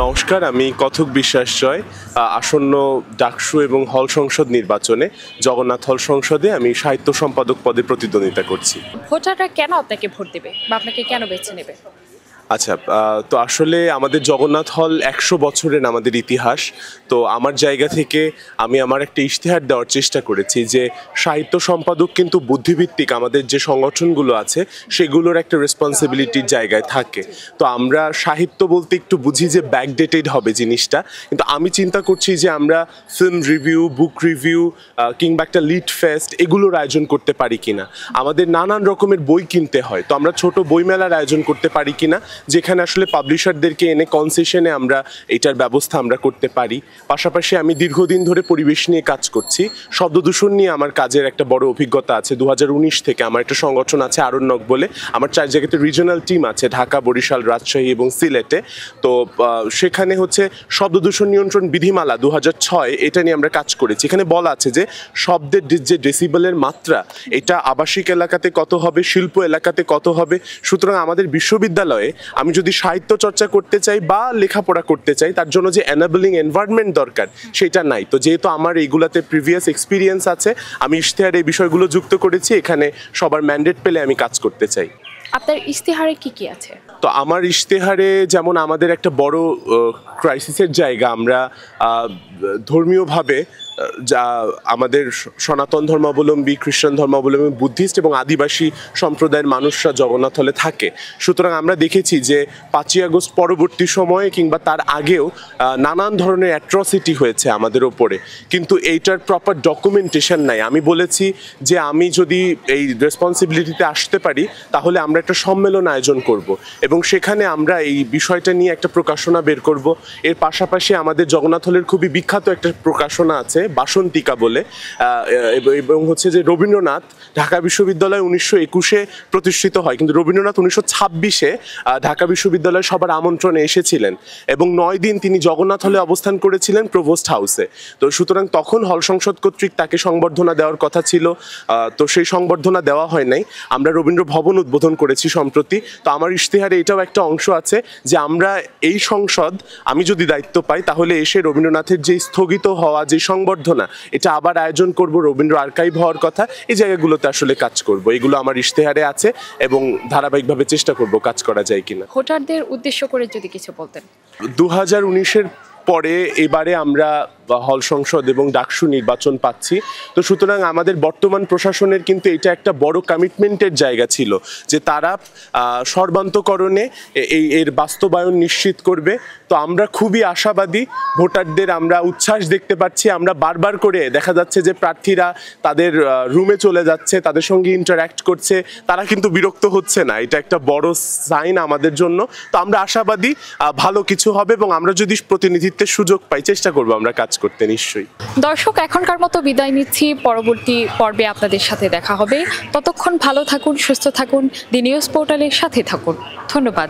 নমস্কার, আমি কথক বিশ্বাস জয়। আসন্ন ডাকসু এবং হল সংসদ নির্বাচনে জগন্নাথ হল সংসদে আমি সাহিত্য সম্পাদক পদে প্রতিদ্বন্দ্বিতা করছি। ভোটাররা কেন আপনাকে ভোট দেবে বা আপনাকে কেন বেছে নেবে? আচ্ছা, তো আসলে আমাদের জগন্নাথ হল ১০০ বছরের আমাদের ইতিহাস। তো আমার জায়গা থেকে আমি আমার একটা ইশতেহার দেওয়ার চেষ্টা করেছি যে সাহিত্য সম্পাদক কিন্তু বুদ্ধিভিত্তিক আমাদের যে সংগঠনগুলো আছে সেগুলোর একটা রেসপন্সিবিলিটির জায়গায় থাকে। তো আমরা সাহিত্য বলতে একটু বুঝি যে ব্যাকডেটেড হবে জিনিসটা, কিন্তু আমি চিন্তা করছি যে আমরা ফিল্ম রিভিউ, বুক রিভিউ কিংবা একটা লিড ফেস্ট এগুলোর আয়োজন করতে পারি কিনা। আমাদের নানান রকমের বই কিনতে হয়, তো আমরা ছোট বইমেলার আয়োজন করতে পারি কিনা, যেখানে আসলে পাবলিশারদেরকে এনে কনসেশনে আমরা এটার ব্যবস্থা আমরা করতে পারি। পাশাপাশি আমি দীর্ঘদিন ধরে পরিবেশ নিয়ে কাজ করছি, শব্দ দূষণ নিয়ে আমার কাজের একটা বড় অভিজ্ঞতা আছে। ২০১৯ থেকে আমার একটা সংগঠন আছে আরণ্যক বলে, আমার ৪ জায়গাতে রিজনাল টিম আছে, ঢাকা, বরিশাল, রাজশাহী এবং সিলেটে। তো সেখানে হচ্ছে শব্দ দূষণ নিয়ন্ত্রণ বিধিমালা ২০০৬ এটা নিয়ে আমরা কাজ করেছি। এখানে বলা আছে যে শব্দের যে ডেসিবেলের মাত্রা এটা আবাসিক এলাকাতে কত হবে, শিল্প এলাকাতে কত হবে। সুতরাং আমাদের বিশ্ববিদ্যালয়ে আমি যদি সাহিত্য চর্চা করতে চাই বা লেখাপড়া করতে চাই, তার জন্য যে এনাবলিং এনভায়রনমেন্ট দরকার সেটা নাই। তো যেহেতু আমার এইগুলাতে প্রিভিয়াস এক্সপিরিয়েন্স আছে, আমি ইশতেহারে এই বিষয়গুলো যুক্ত করেছি। এখানে সবার ম্যান্ডেট পেলে আমি কাজ করতে চাই। আপনার ইশতেহারে কি কি আছে? তো আমার ইশতেহারে যেমন আমাদের একটা বড় ক্রাইসিসের জায়গা, আমরা ধর্মীয়ভাবে যা আমাদের সনাতন ধর্মাবলম্বী, খ্রিস্টান ধর্মাবলম্বী, বুদ্ধিস্ট এবং আদিবাসী সম্প্রদায়ের মানুষরা জগন্নাথ হলে থাকে। সুতরাং আমরা দেখেছি যে ৫ই আগস্ট পরবর্তী সময়ে কিংবা তার আগেও নানান ধরনের অ্যাট্রসিটি হয়েছে আমাদের ওপরে, কিন্তু এইটার প্রপার ডকুমেন্টেশন নাই। আমি বলেছি যে আমি যদি এই রেসপন্সিবিলিটিতে আসতে পারি তাহলে আমরা একটা সম্মেলন আয়োজন করব এবং সেখানে আমরা এই বিষয়টা নিয়ে একটা প্রকাশনা বের করব। এর পাশাপাশি আমাদের জগন্নাথ হলের খুবই বিখ্যাত একটা প্রকাশনা আছে বাসন্তিকা বলে, এবং হচ্ছে যে রবীন্দ্রনাথ ঢাকা বিশ্ববিদ্যালয় ১৯২১-এ প্রতিষ্ঠিত হয়, কিন্তু রবীন্দ্রনাথ ১৯২৬-এ ঢাকা বিশ্ববিদ্যালয়ে সবার আমন্ত্রণে এসেছিলেন এবং ৯ দিন তিনি জগন্নাথ হলে অবস্থান করেছিলেন প্রভোস্ট হাউসে। তো সুতরাং তখন হল সংসদ কর্তৃক তাকে সংবর্ধনা দেওয়ার কথা ছিল, তো সেই সংবর্ধনা দেওয়া হয় নাই। আমরা রবীন্দ্র ভবন উদ্বোধন করেছি সম্প্রতি। তো আমার ইশতেহারে এটাও একটা অংশ আছে যে আমরা এই সংসদ, আমি যদি দায়িত্ব পাই তাহলে এসে রবীন্দ্রনাথের যে স্থগিত হওয়া যে সংবর্ধনা এটা আবার আয়োজন করব, রবীন্দ্র আর্কাইভ হওয়ার কথা, এই জায়গাগুলোতে আসলে কাজ করব। এগুলো আমার ইশতেহারে আছে এবং ধারাবাহিকভাবে চেষ্টা করব কাজ করা যায় কিনা। ভোটারদের উদ্দেশ্য করে যদি কিছু বলতেন। ২০১৯-এর পরে এবারে আমরা হল সংসদ এবং ডাকসু নির্বাচন পাচ্ছি। তো সুতরাং আমাদের বর্তমান প্রশাসনের কিন্তু এটা একটা বড় কমিটমেন্টের জায়গা ছিল যে তারা সর্বান্তকরণে এর বাস্তবায়ন নিশ্চিত করবে। তো আমরা খুবই আশাবাদী, ভোটারদের আমরা উচ্ছ্বাস দেখতে পাচ্ছি। আমরা বারবার করে দেখা যাচ্ছে যে প্রার্থীরা তাদের রুমে চলে যাচ্ছে, তাদের সঙ্গে ইন্টারঅ্যাক্ট করছে, তারা কিন্তু বিরক্ত হচ্ছে না। এটা একটা বড় সাইন আমাদের জন্য। তো আমরা আশাবাদী ভালো কিছু হবে এবং আমরা যদি প্রতিনিধিত্বের সুযোগ পাই চেষ্টা করবো আমরা কাজ করতে। নিশ্চয়ই। দর্শক, এখনকার মতো বিদায় নিচ্ছি, পরবর্তী পর্বে আপনাদের সাথে দেখা হবে। ততক্ষণ ভালো থাকুন, সুস্থ থাকুন, দি নিউজ পোর্টালের সাথে থাকুন। ধন্যবাদ।